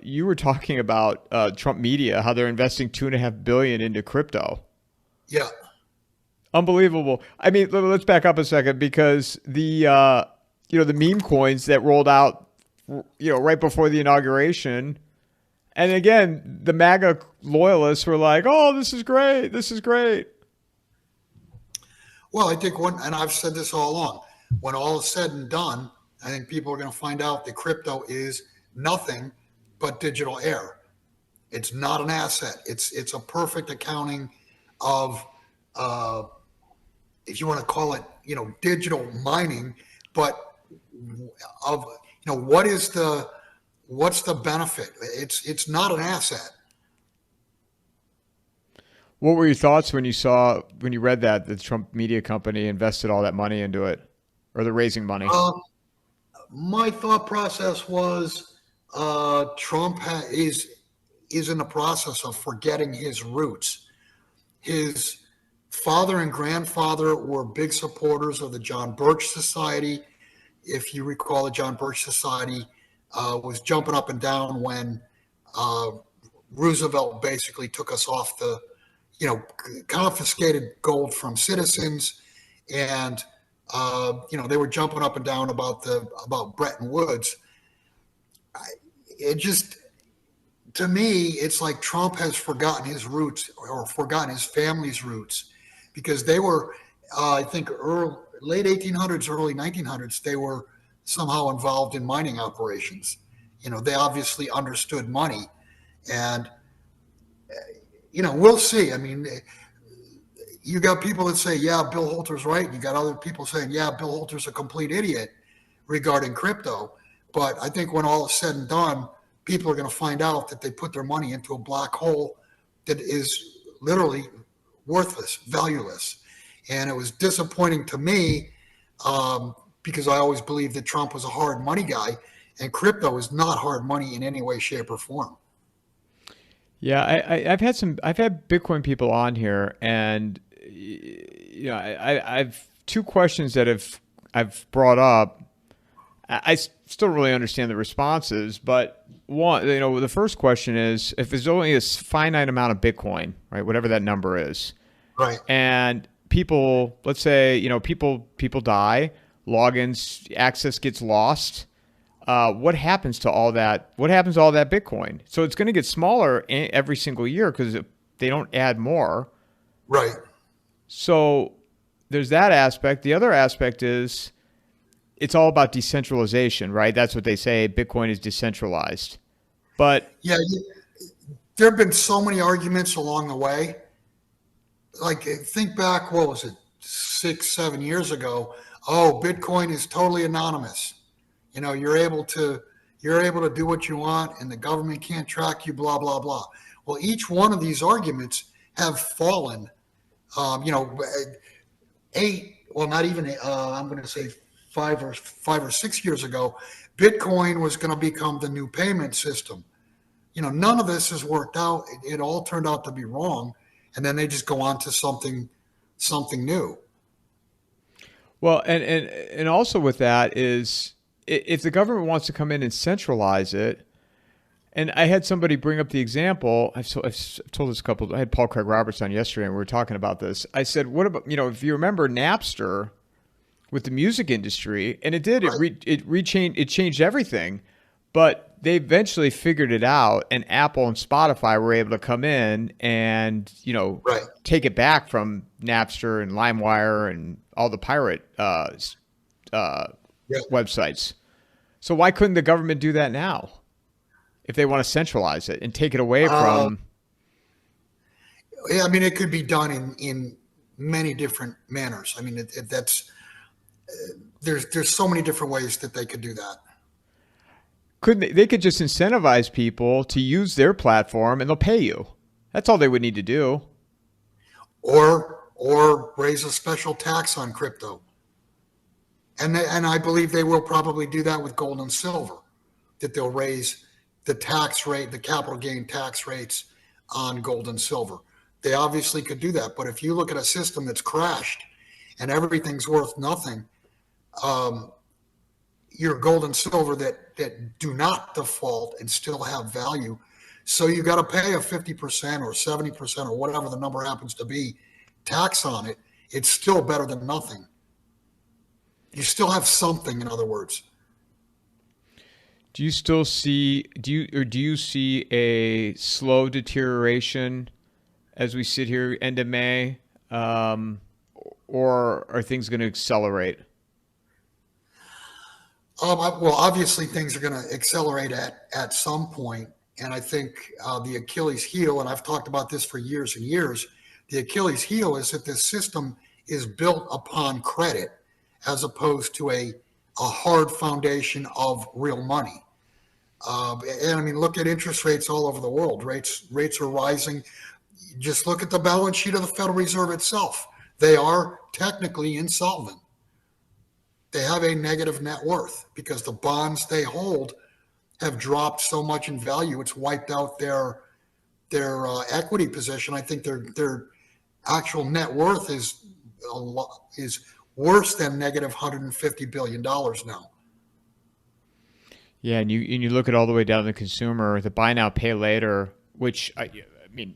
You were talking about Trump Media, how they're investing 2.5 billion into crypto. Yeah. Unbelievable. I mean, let's back up a second because the meme coins that rolled out, right before the inauguration, and again, the MAGA loyalists were like, "Oh, this is great. This is great." Well, I think and I've said this all along, when all is said and done, I think people are going to find out that crypto is nothing but digital air. It's not an asset. It's a perfect accounting of, uh, if you want to call it, digital mining, but of, what's the benefit? It's not an asset. What were your thoughts when you read that the Trump Media company invested all that money into it, or they're raising money? Um, my thought process was, Trump is in the process of forgetting his roots. His father and grandfather were big supporters of the John Birch Society. If you recall, the John Birch Society was jumping up and down when uh, Roosevelt basically took us off you know, confiscated gold from citizens, and they were jumping up and down about Bretton Woods. It just, to me, it's like Trump has forgotten his roots or forgotten his family's roots, because they were, I think, late 1800s, early 1900s, they were somehow involved in mining operations. They obviously understood money, and we'll see. I mean, you got people that say, yeah, Bill Holter's right. And you got other people saying, yeah, Bill Holter's a complete idiot regarding crypto. But I think when all is said and done, people are going to find out that they put their money into a black hole that is literally worthless, valueless. And it was disappointing to me, because I always believed that Trump was a hard money guy, and crypto is not hard money in any way, shape, or form. Yeah, I've had Bitcoin people on here, and I've two questions that I've brought up. I still really understand the responses, but one, the first question is, if there's only a finite amount of Bitcoin, right, whatever that number is, Right. and people, let's say, people die, logins, access gets lost. What happens to all that? What happens to all that Bitcoin? So it's going to get smaller every single year because they don't add more. Right. So there's that aspect. The other aspect is it's all about decentralization, right? That's what they say. Bitcoin is decentralized. But Yeah. There have been so many arguments along the way. Like, think back, what was it, 6, 7 years ago? Oh, Bitcoin is totally anonymous. You're able to do what you want, and the government can't track you. Blah blah blah. Well, each one of these arguments have fallen. Um, you know, eight. Well, not even. I'm going to say 5 or 6 years ago, Bitcoin was going to become the new payment system. None of this has worked out. It all turned out to be wrong, and then they just go on to something new. well, and also with that is if the government wants to come in and centralize it. And I had somebody bring up the example. I've told this a couple. I had Paul Craig Roberts on yesterday, and we were talking about this. I said, "What about if you remember Napster with the music industry, and it did Right. it changed everything, but they eventually figured it out, and Apple and Spotify were able to come in and Right. take it back from Napster and LimeWire and all the pirate uh, Yeah. websites. So why couldn't the government do that now if they want to centralize it and take it away Uh, from? yeah. I mean, it could be done in many different manners. I mean, that's there's so many different ways that they could do that. Couldn't they could just incentivize people to use their platform and they'll pay you. That's all they would need to do. Or raise a special tax on crypto. And I believe they will probably do that with gold and silver, that they'll raise the tax rate, the capital gain tax rates on gold and silver. They obviously could do that. But if you look at a system that's crashed and everything's worth nothing, um, your gold and silver that do not default and still have value. So you got to pay a 50% or 70% or whatever the number happens to be tax on it. It's still better than nothing. You still have something, in other words. Do you still see do you see a slow deterioration as we sit here end of May, or are things going to accelerate? Well, obviously things are going to accelerate at some point, and I think the Achilles heel, and I've talked about this for years and years, the Achilles heel is that this system is built upon credit as opposed to a hard foundation of real money. And I mean, look at interest rates all over the world. Rates are rising. Just look at the balance sheet of the Federal Reserve itself. They are technically insolvent. They have a negative net worth because the bonds they hold have dropped so much in value. It's wiped out their equity position. I think their actual net worth is worse than negative $150 billion now. Yeah, and you look at all the way down to the consumer, the buy now, pay later, which I mean,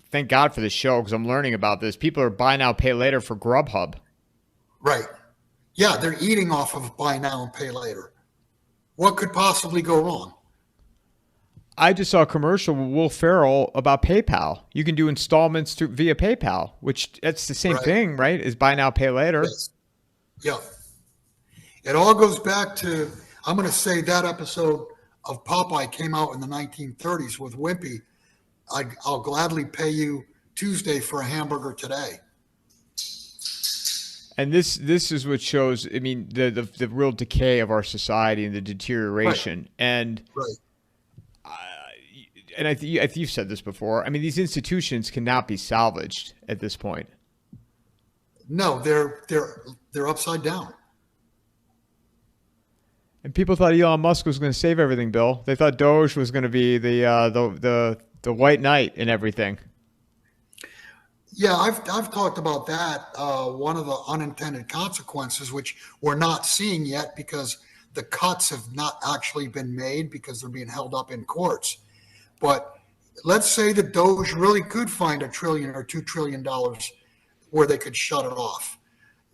thank God for this show because I'm learning about this. People are buy now, pay later for Grubhub. Right. Yeah, they're eating off of buy now and pay later. What could possibly go wrong? I just saw a commercial with Will Ferrell about PayPal. You can do installments via PayPal, which that's the same thing, right? Is buy now, pay later. Yes. Yeah. It all goes back to, I'm going to say that episode of Popeye came out in the 1930s with Wimpy. I'll gladly pay you Tuesday for a hamburger today. And this is what shows, I mean, the real decay of our society and the deterioration. Right. And I think you've said this before. I mean, these institutions cannot be salvaged at this point. No, they're upside down. And people thought Elon Musk was going to save everything, Bill. They thought Doge was going to be the white knight and everything. Yeah, I've talked about that. One of the unintended consequences, which we're not seeing yet because the cuts have not actually been made because they're being held up in courts. But let's say that Doge really could find $1 trillion or $2 trillion where they could shut it off.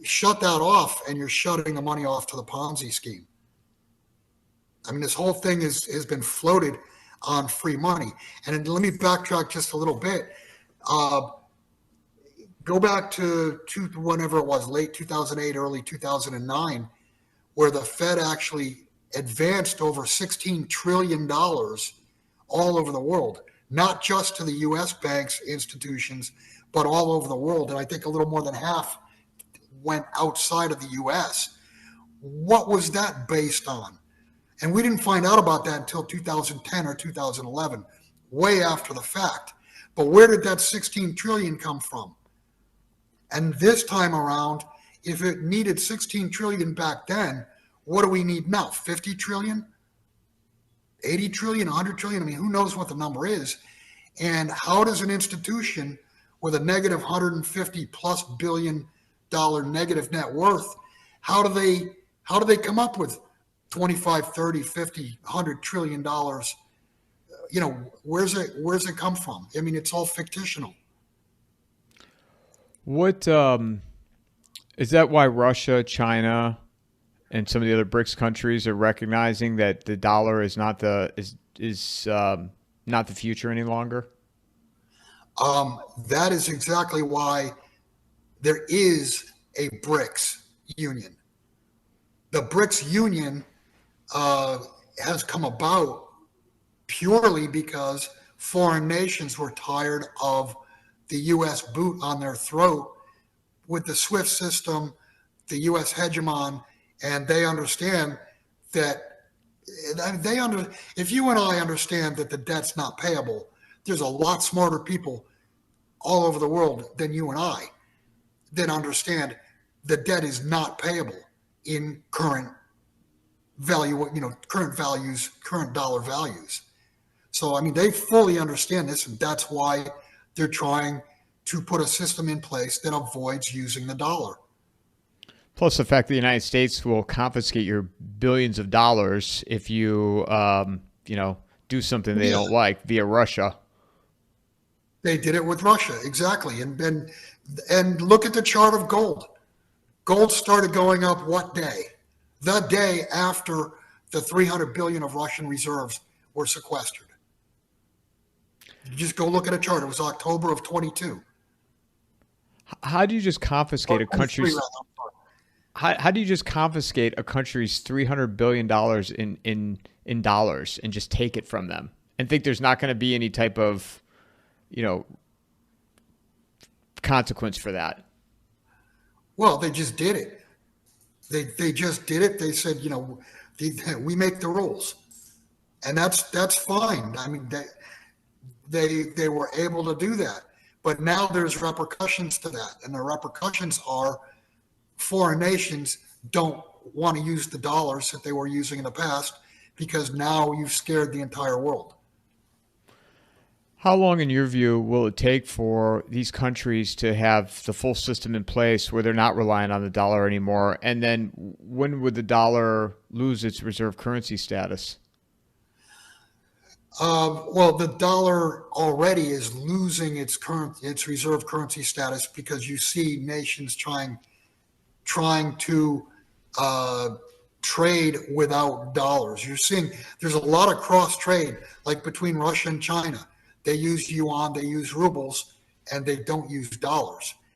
Shut that off, and you're shutting the money off to the Ponzi scheme. I mean, this whole thing has been floated on free money. And let me backtrack just a little bit. Go back to whenever it was, late 2008, early 2009, where the Fed actually advanced over $16 trillion all over the world, not just to the U.S. banks, institutions, but all over the world. And I think a little more than half went outside of the U.S. What was that based on? And we didn't find out about that until 2010 or 2011, way after the fact. But where did that 16 trillion come from? And this time around, if it needed 16 trillion back then, what do we need now? 50 trillion? 80 trillion, 100 trillion? I mean, who knows what the number is? And how does an institution with a negative 150 plus billion dollar negative net worth, how do they come up with 25, 30, 50, 100 trillion dollars? You know, where's it come from? I mean, it's all fictional. What is that why Russia, China, and some of the other BRICS countries are recognizing that the dollar is not the future any longer? That is exactly why there is a BRICS union. The BRICS union has come about purely because foreign nations were tired of the U.S. boot on their throat with the SWIFT system, the U.S. hegemon, and they understand that if you and I understand that the debt's not payable, there's a lot smarter people all over the world than you and I that understand the debt is not payable in current value, current values, current dollar values. So, I mean, they fully understand this, and that's why they're trying to put a system in place that avoids using the dollar. Plus the fact that the United States will confiscate your billions of dollars if you, do something they Yeah, don't like via Russia. they did it with Russia, exactly. And look at the chart of gold. Gold started going up what day? The day after the 300 billion of Russian reserves were sequestered. You just go look at a chart. It was October of 22. How do you just Or confiscate a 23 country's rather. I'm sorry. how do you just confiscate a country's $300 billion in dollars and just take it from them and think there's not going to be any type of, you know, consequence for that? Well, they just did it. They just did it. They said, we make the rules, and that's fine. I mean, they were able to do that, but now there's repercussions to that, and the repercussions are foreign nations don't want to use the dollars that they were using in the past because now you've scared the entire world. How long, in your view, will it take for these countries to have the full system in place where they're not relying on the dollar anymore? And then when would the dollar lose its reserve currency status? Well, the dollar already is losing its reserve currency status because you see nations trying to trade without dollars. You're seeing there's a lot of cross trade, like between Russia and China. They use yuan, they use rubles, and they don't use dollars.